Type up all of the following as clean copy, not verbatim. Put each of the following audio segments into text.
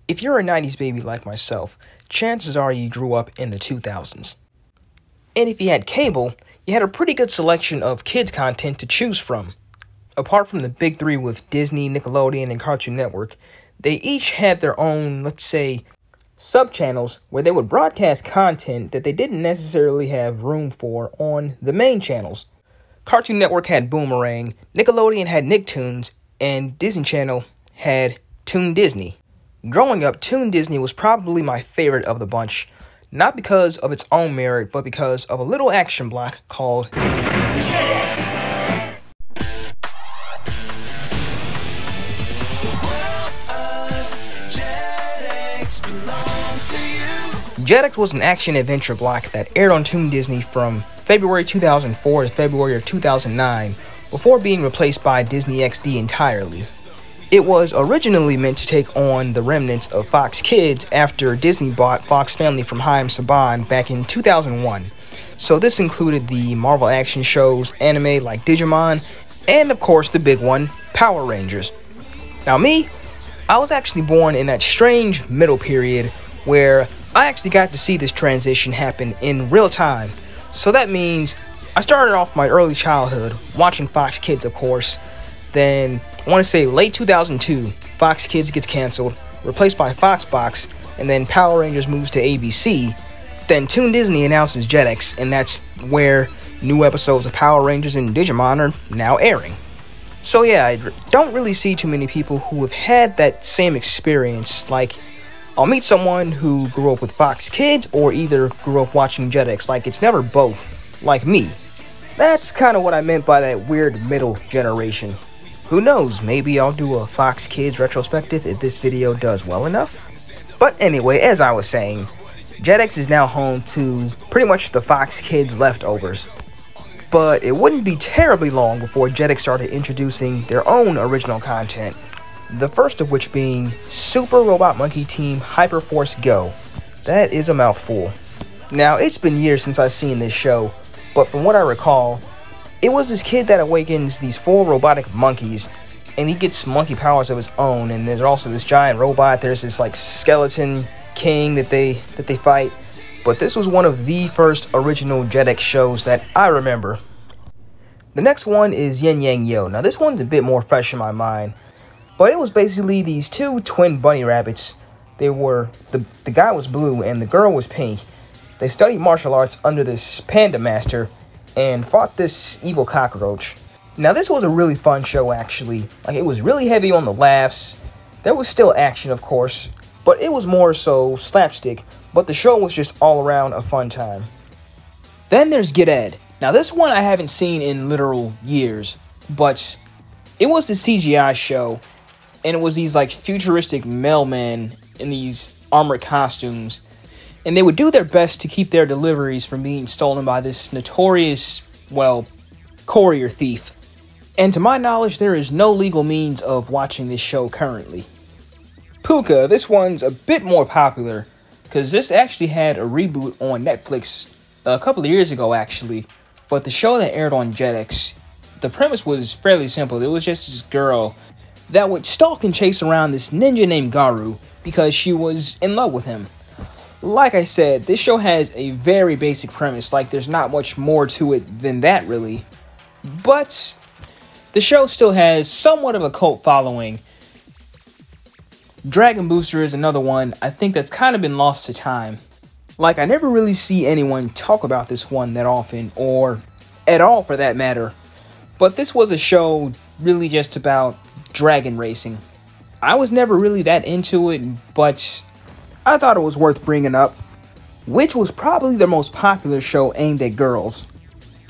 If you're a 90s baby like myself, chances are you grew up in the 2000s. And if you had cable, you had a pretty good selection of kids content to choose from. Apart from the big three with Disney, Nickelodeon, and Cartoon Network, they each had their own, let's say, sub-channels where they would broadcast content that they didn't necessarily have room for on the main channels. Cartoon Network had Boomerang, Nickelodeon had Nicktoons, and Disney Channel had Toon Disney. Growing up, Toon Disney was probably my favorite of the bunch, not because of its own merit, but because of a little action block called Jetix. Jetix was an action-adventure block that aired on Toon Disney from February 2004 to February of 2009, before being replaced by Disney XD entirely. It was originally meant to take on the remnants of Fox Kids after Disney bought Fox Family from Haim Saban back in 2001. So this included the Marvel action shows, anime like Digimon, and of course the big one, Power Rangers. Now me, I was actually born in that strange middle period where I actually got to see this transition happen in real time. So that means I started off my early childhood watching Fox Kids, of course. Then, I want to say late 2002, Fox Kids gets canceled, replaced by Foxbox, and then Power Rangers moves to ABC. Then Toon Disney announces Jetix, and that's where new episodes of Power Rangers and Digimon are now airing. So yeah, I don't really see too many people who have had that same experience. Like, I'll meet someone who grew up with Fox Kids or either grew up watching Jetix. Like, it's never both, like me. That's kind of what I meant by that weird middle generation. Who knows, maybe I'll do a Fox Kids retrospective if this video does well enough. But anyway, as I was saying, Jetix is now home to pretty much the Fox Kids leftovers. But it wouldn't be terribly long before Jetix started introducing their own original content. The first of which being Super Robot Monkey Team Hyperforce Go. That is a mouthful. Now, it's been years since I've seen this show, but from what I recall, it was this kid that awakens these 4 robotic monkeys, and he gets monkey powers of his own, and there's also this giant robot, there's this like skeleton king that they fight. But this was one of the first original Jetix shows that I remember. The next one is Yin Yang Yo. Now this one's a bit more fresh in my mind, but it was basically these 2 twin bunny rabbits. They were, the guy was blue and the girl was pink. They studied martial arts under this panda master and fought this evil cockroach. Now this was a really fun show actually. Like, it was really heavy on the laughs. There was still action, of course, but it was more so slapstick, but the show was just all around a fun time. Then there's Get Ed. Now this one I haven't seen in literal years, but it was the CGI show, and it was these like futuristic mailmen in these armored costumes, and they would do their best to keep their deliveries from being stolen by this notorious, well, courier thief. And to my knowledge, there is no legal means of watching this show currently. Puka, this one's a bit more popular, because this actually had a reboot on Netflix a couple of years ago actually, but the show that aired on Jetix, the premise was fairly simple. It was just this girl that would stalk and chase around this ninja named Garu because she was in love with him. Like I said, this show has a very basic premise, like there's not much more to it than that really. But the show still has somewhat of a cult following. Dragon Booster is another one I think that's kind of been lost to time. Like, I never really see anyone talk about this one that often, or at all for that matter. But this was a show really just about dragon racing. I was never really that into it, but I thought it was worth bringing up, which was probably the most popular show aimed at girls.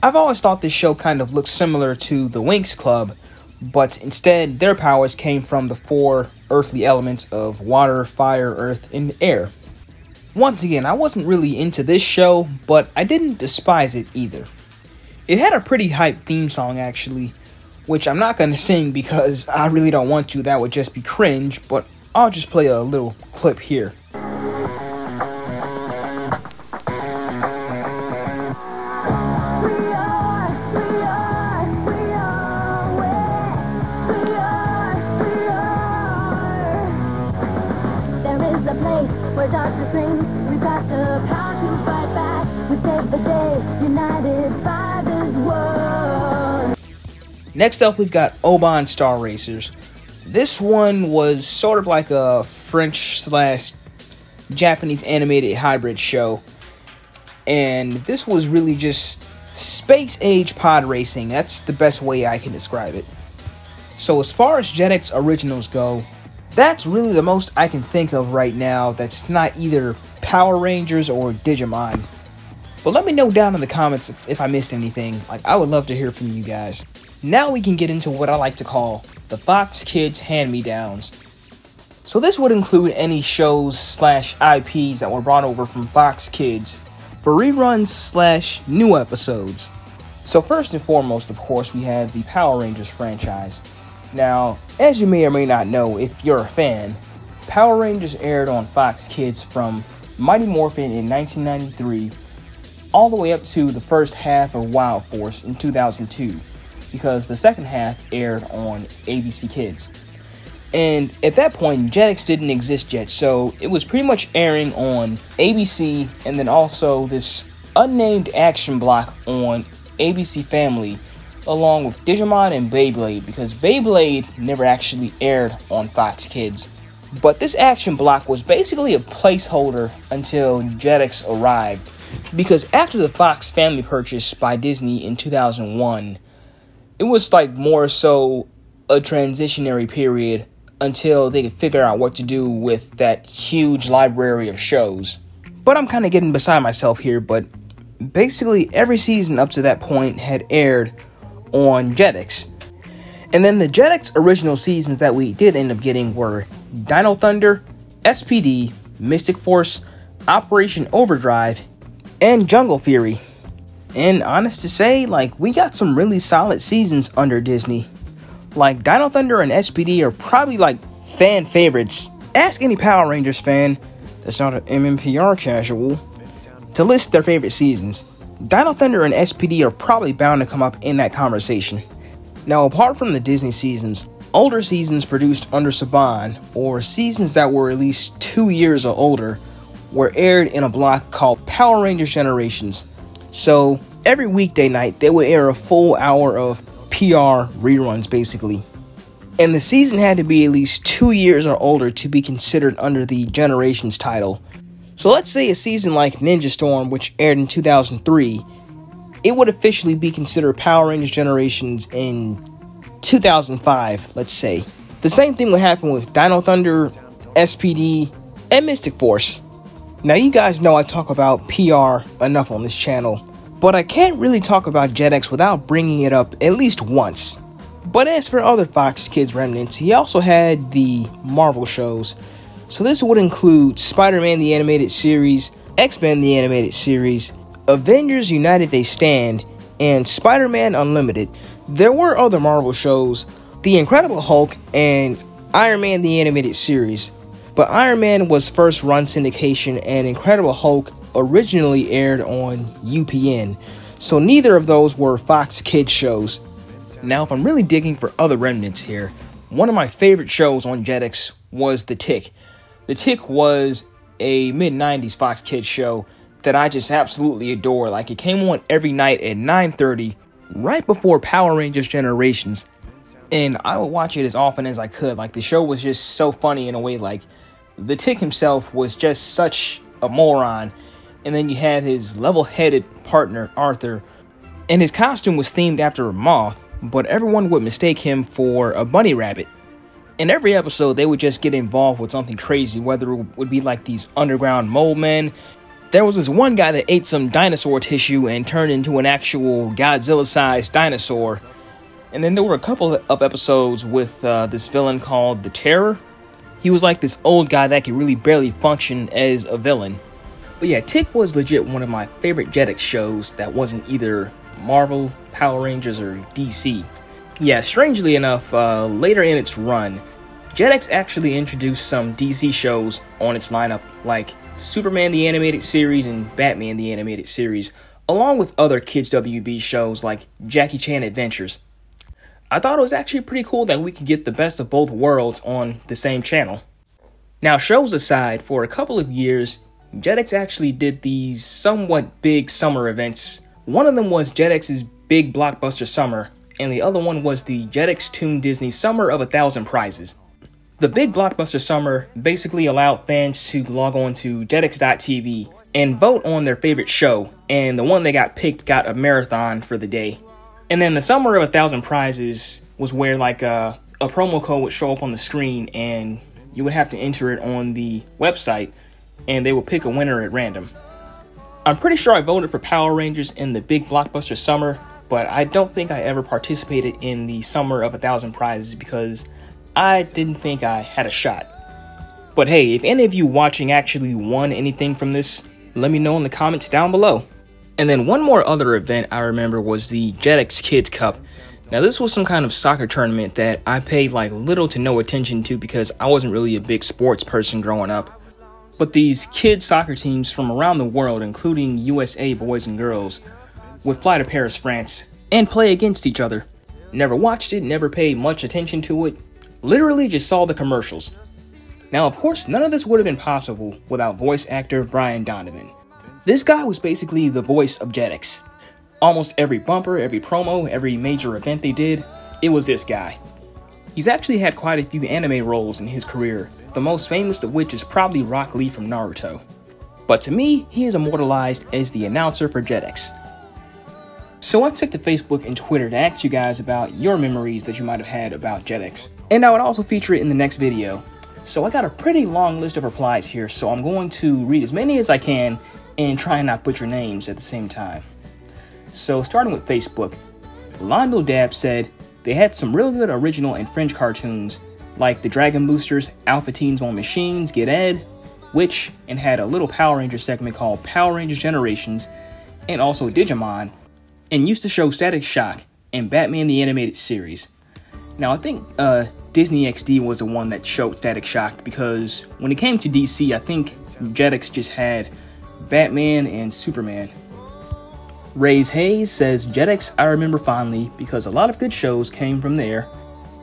I've always thought this show kind of looked similar to the Winx Club, but instead their powers came from the 4 earthly elements of water, fire, earth, and air. Once again, I wasn't really into this show, but I didn't despise it either. It had a pretty hype theme song actually, which I'm not going to sing because I really don't want to, that would just be cringe, but I'll just play a little clip here. There is boys aren't the same. We've got the power to fight back. We save the day, united by this world. Next up, we've got Oban Star Racers. This one was sort of like a French/Japanese animated hybrid show. And this was really just space-age pod racing. That's the best way I can describe it. So as far as Jetix originals go, that's really the most I can think of right now that's not either Power Rangers or Digimon. But let me know down in the comments if I missed anything. I would love to hear from you guys. Now we can get into what I like to call the Fox Kids hand-me-downs. So this would include any shows/IPs that were brought over from Fox Kids for reruns/new episodes. So first and foremost, of course, we have the Power Rangers franchise. Now, as you may or may not know, if you're a fan, Power Rangers aired on Fox Kids from Mighty Morphin in 1993 all the way up to the first half of Wild Force in 2002, because the second half aired on ABC Kids. And at that point, Jetix didn't exist yet, so it was pretty much airing on ABC and then also this unnamed action block on ABC Family, along with Digimon and Beyblade, because Beyblade never actually aired on Fox Kids. But this action block was basically a placeholder until Jetix arrived, because after the Fox Family purchase by Disney in 2001, it was like more so a transitionary period until they could figure out what to do with that huge library of shows. But I'm kind of getting beside myself here, but basically every season up to that point had aired on Jetix. And then the Jetix original seasons that we did end up getting were Dino Thunder, SPD, Mystic Force, Operation Overdrive, and Jungle Fury. And honest to say, we got some really solid seasons under Disney. Dino Thunder and SPD are probably fan favorites. Ask any Power Rangers fan that's not an MMPR casual to list their favorite seasons. Dino Thunder and SPD are probably bound to come up in that conversation. Now, apart from the Disney seasons, older seasons produced under Saban, or seasons that were at least 2 years or older, were aired in a block called Power Rangers Generations. So every weekday night, they would air a full hour of PR reruns, basically. And the season had to be at least 2 years or older to be considered under the Generations title. So let's say a season like Ninja Storm, which aired in 2003, it would officially be considered Power Rangers Generations in 2005, let's say. The same thing would happen with Dino Thunder, SPD, and Mystic Force. Now, you guys know I talk about PR enough on this channel, but I can't really talk about Jetix without bringing it up at least once. But as for other Fox Kids remnants, he also had the Marvel shows. So this would include Spider-Man the Animated Series, X-Men the Animated Series, Avengers United They Stand, and Spider-Man Unlimited. There were other Marvel shows, The Incredible Hulk and Iron Man the Animated Series. But Iron Man was first run syndication and Incredible Hulk originally aired on UPN. So neither of those were Fox Kids shows. Now, if I'm really digging for other remnants here, one of my favorite shows on Jetix was The Tick. The Tick was a mid-90s Fox Kids show that I just absolutely adore. It came on every night at 9:30, right before Power Rangers Generations. And I would watch it as often as I could. The show was just so funny in a way. The Tick himself was just such a moron. And then you had his level-headed partner, Arthur. And his costume was themed after a moth, but everyone would mistake him for a bunny rabbit. In every episode, they would just get involved with something crazy, whether it would be these underground mole men. There was this one guy that ate some dinosaur tissue and turned into an actual Godzilla-sized dinosaur. And then there were a couple of episodes with this villain called the Terror. He was this old guy that could really barely function as a villain. But yeah, Tick was legit one of my favorite Jetix shows that wasn't either Marvel, Power Rangers, or DC. Yeah, strangely enough, later in its run, Jetix actually introduced some DC shows on its lineup, like Superman the Animated Series and Batman the Animated Series, along with other Kids WB shows like Jackie Chan Adventures. I thought it was actually pretty cool that we could get the best of both worlds on the same channel. Now, shows aside, for a couple of years, Jetix actually did these somewhat big summer events. One of them was Jetix's Big Blockbuster Summer, and the other one was the Jetix Toon Disney Summer of 1,000 Prizes. The Big Blockbuster Summer basically allowed fans to log on to Jetix.tv and vote on their favorite show, and the one they got picked got a marathon for the day. And then the Summer of 1,000 Prizes was where like a promo code would show up on the screen, and you would have to enter it on the website, and they would pick a winner at random. I'm pretty sure I voted for Power Rangers in the Big Blockbuster Summer, but I don't think I ever participated in the Summer of 1,000 Prizes because I didn't think I had a shot. But hey, if any of you watching actually won anything from this, let me know in the comments down below. And then one more other event I remember was the Jetix Kids Cup. Now this was some kind of soccer tournament that I paid like little to no attention to because I wasn't really a big sports person growing up. But these kids soccer teams from around the world, including USA boys and girls, would fly to Paris, France, and play against each other. Never watched it, never paid much attention to it, literally just saw the commercials. Now of course none of this would have been possible without voice actor Brian Donovan. This guy was basically the voice of Jetix. Almost every bumper, every promo, every major event they did, it was this guy. He's actually had quite a few anime roles in his career, the most famous of which is probably Rock Lee from Naruto. But to me, he is immortalized as the announcer for Jetix. So I took to Facebook and Twitter to ask you guys about your memories that you might have had about Jetix. And I would also feature it in the next video. So I got a pretty long list of replies here, so I'm going to read as many as I can and try and not butcher names at the same time. So starting with Facebook, Londo Dab said they had some real good original and fringe cartoons, like the Dragon Boosters, Alpha Teens on Machines, Get Ed, Witch, and had a little Power Ranger segment called Power Rangers Generations, and also Digimon, and used to show Static Shock and Batman the Animated Series. Now I think Disney XD was the one that showed Static Shock because when it came to DC, I think Jetix just had Batman and Superman. Rays Hayes says Jetix I remember fondly because a lot of good shows came from there,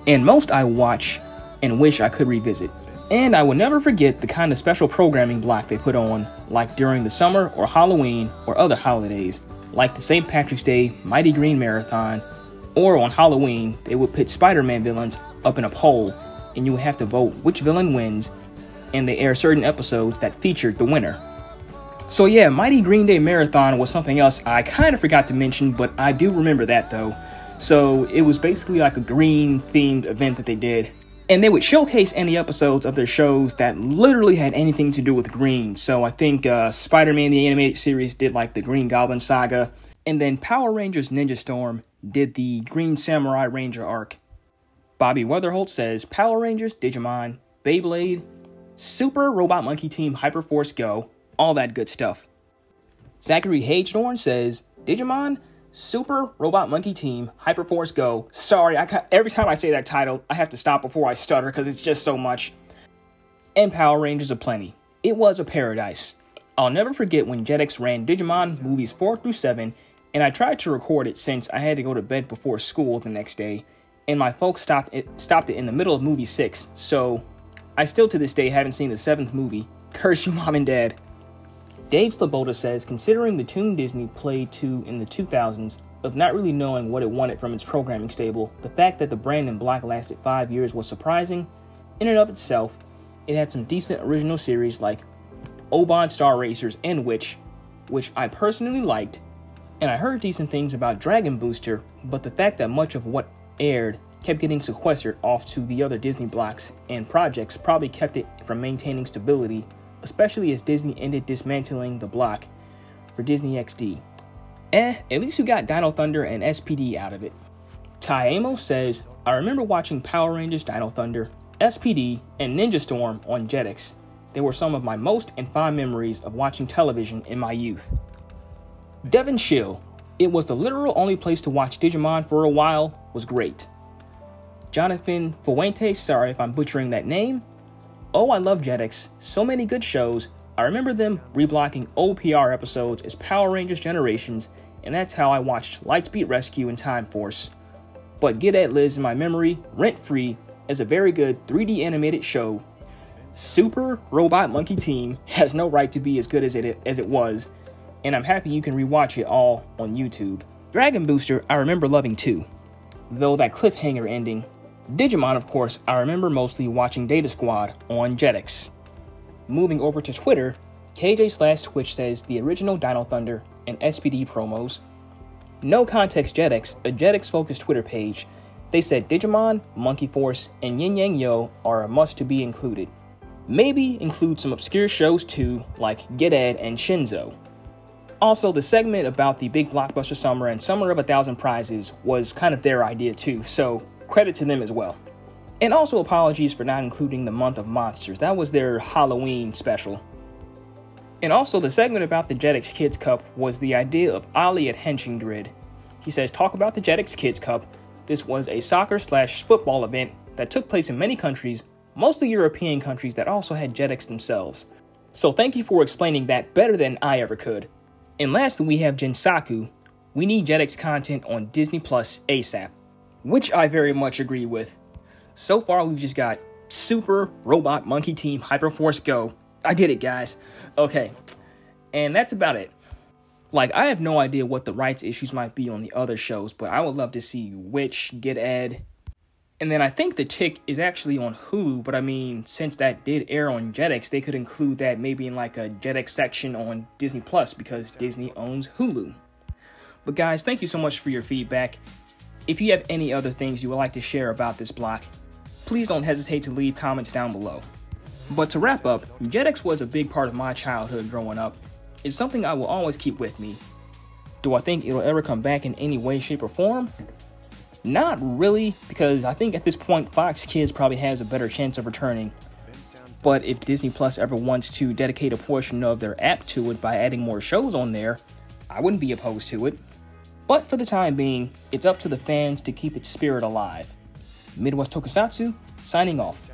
and most I watch and wish I could revisit. And I will never forget the kind of special programming block they put on, like during the summer or Halloween or other holidays, like the St. Patrick's Day Mighty Green Marathon, or on Halloween they would put Spider-Man villains up in a poll and you would have to vote which villain wins, and they air certain episodes that featured the winner. So yeah, Mighty Green Day Marathon was something else I kind of forgot to mention, but I do remember that though. So it was basically like a green themed event that they did, and they would showcase any episodes of their shows that literally had anything to do with green. So I think Spider-Man the Animated Series did like the Green Goblin Saga, and then Power Rangers Ninja Storm did the Green Samurai Ranger arc. Bobby Weatherholt says Power Rangers, Digimon, Beyblade, Super Robot Monkey Team Hyperforce Go, all that good stuff. Zachary Hagedorn says Digimon, Super Robot Monkey Team Hyperforce Go. Sorry, every time I say that title, I have to stop before I stutter because it's just so much. And Power Rangers Aplenty. It was a paradise. I'll never forget when Jetix ran Digimon movies 4 through 7, and I tried to record it since I had to go to bed before school the next day, and my folks stopped it in the middle of movie 6, so I still to this day haven't seen the 7th movie. Curse you, Mom and Dad. Dave Sloboda says, considering the Toon Disney played to in the 2000s, of not really knowing what it wanted from its programming stable, the fact that the brand in black lasted 5 years was surprising. In and of itself, it had some decent original series like Oban Star Racers and Witch, which I personally liked, and I heard decent things about Dragon Booster, but the fact that much of what aired kept getting sequestered off to the other Disney blocks and projects probably kept it from maintaining stability, especially as Disney ended dismantling the block for Disney XD. At least you got Dino Thunder and SPD out of it. Ty Amos says, I remember watching Power Rangers, Dino Thunder, SPD, and Ninja Storm on Jetix. They were some of my most and fond memories of watching television in my youth. Devin Schill, it was the literal only place to watch Digimon for a while, was great. Jonathan Fuentes, sorry if I'm butchering that name. Oh, I love Jetix. So many good shows. I remember them reblocking old PR episodes as Power Rangers Generations, and that's how I watched Lightspeed Rescue and Time Force. But Get Ed lives in my memory, rent-free, as a very good 3D animated show. Super Robot Monkey Team has no right to be as good as it was, and I'm happy you can rewatch it all on YouTube. Dragon Booster I remember loving too, though that cliffhanger ending. Digimon, of course, I remember mostly watching Data Squad on Jetix. Moving over to Twitter, KJ/Twitch says the original Dino Thunder and SPD promos. No Context Jetix, a Jetix-focused Twitter page, they said Digimon, Monkey Force, and Yin Yang Yo are a must to be included. Maybe include some obscure shows too, like Get Ed and Shinzo. Also, the segment about the big blockbuster summer and Summer of 1,000 Prizes was kind of their idea too, so credit to them as well. And also apologies for not including the Month of Monsters, that was their Halloween special. And also the segment about the Jetix Kids Cup was the idea of Ali at Henshin Grid. He says, talk about the Jetix Kids Cup. This was a soccer/football event that took place in many countries, mostly European countries that also had Jetix themselves. So thank you for explaining that better than I ever could. And lastly, we have Jinsaku. We need Jetix content on Disney Plus ASAP, which I very much agree with. So far, we've just got Super Robot Monkey Team Hyperforce Go. I did it, guys. Okay, and that's about it. Like, I have no idea what the rights issues might be on the other shows, but I would love to see Witch, Get Ed. And then I think The Tick is actually on Hulu, but I mean, since that did air on Jetix, they could include that maybe in like a Jetix section on Disney Plus because Disney owns Hulu. But guys, thank you so much for your feedback. If you have any other things you would like to share about this block, please don't hesitate to leave comments down below. But to wrap up, Jetix was a big part of my childhood growing up. It's something I will always keep with me. Do I think it'll ever come back in any way, shape, or form? Not really, because I think at this point Fox Kids probably has a better chance of returning. But if Disney Plus ever wants to dedicate a portion of their app to it by adding more shows on there, I wouldn't be opposed to it. But for the time being, it's up to the fans to keep its spirit alive. Midwest Tokusatsu, signing off.